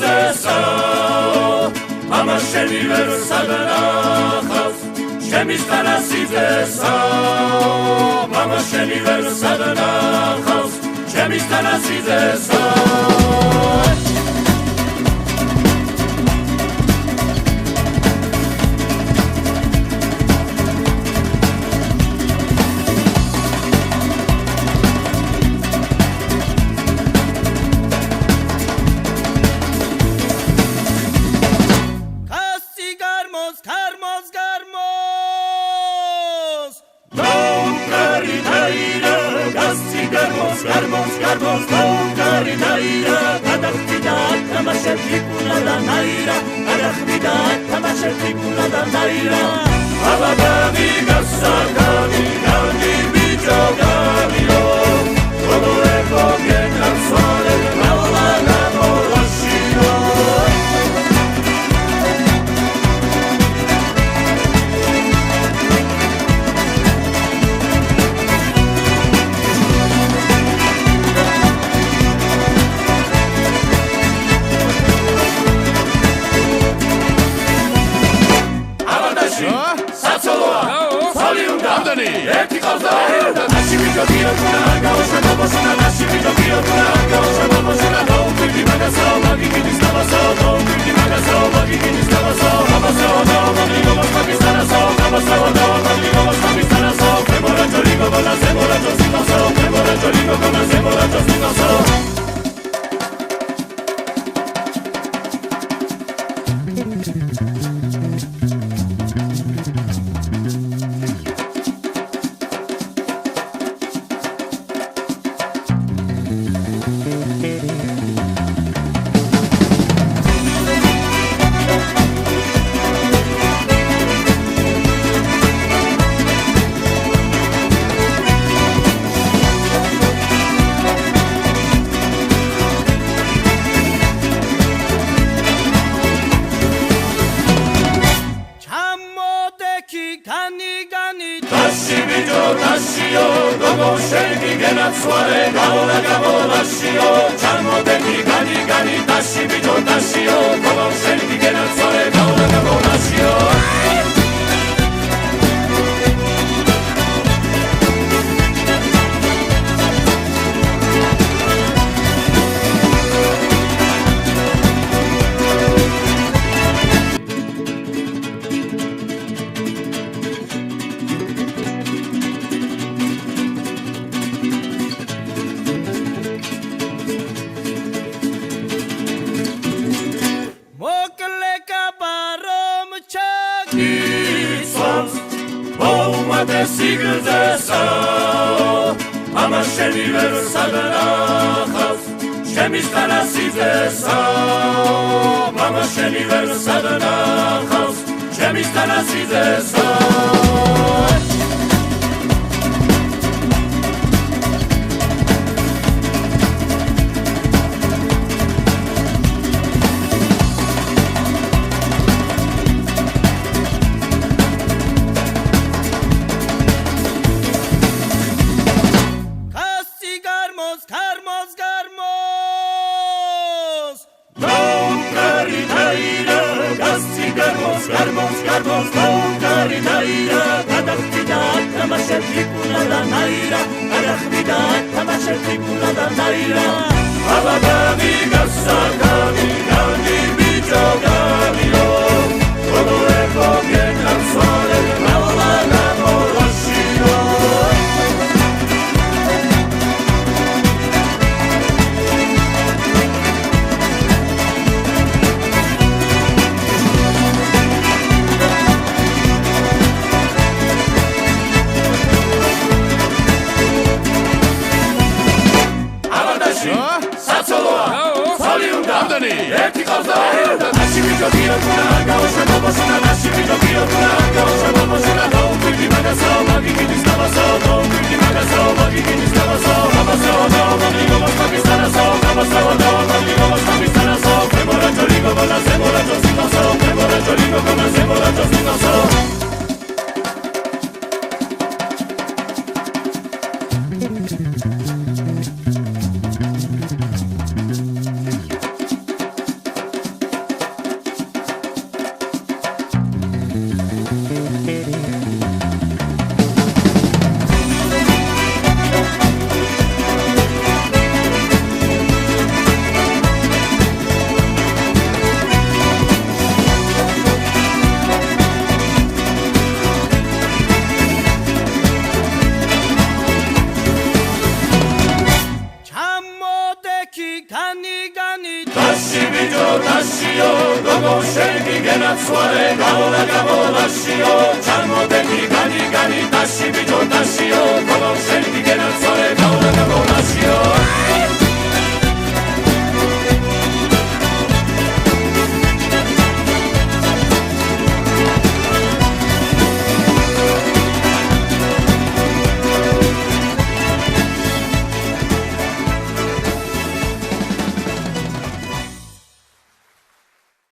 სიგრძესა მამა შენი ვერ სადნახავს ჩემი სტანა სიგრძესა მამა შენი ვერ სადნახავს ჩემი სტანა სიგრძესა Garbos, Karinayra, Adakhidat, Tamashetikuna da Naira, Adakhidat, Tamashetikuna da Naira. Abagami, Gasagami, Gami, Bijogami, Kodoreko, Gekan, Sole, Naolana, Morashiro. ერთი ყავდა და ნაში ვიჯობიო და გაუშვა მობოსნა ნაში ვიჯობიო და გაუშვა მობოსნა დაუკვირდი მაგასაო მაგიგინის დავასაო დაუკვირდი მაგასაო მაგიგინის დავასაო ამასაო დაუმაგრიგობას მაგისარასაო გამასაო დაუმაგრიგობას მაგისარასაო მემორაჯო რიგობა და ზემორაჯო სიტასაო მემორაჯო რიგობა და ზემორაჯო სიტასაო gani Dashi bijo dashio Gogo shegi genatsuare Gaola gabo dashio Chanmo deki gani Dashi bijo dashio Gogo shegi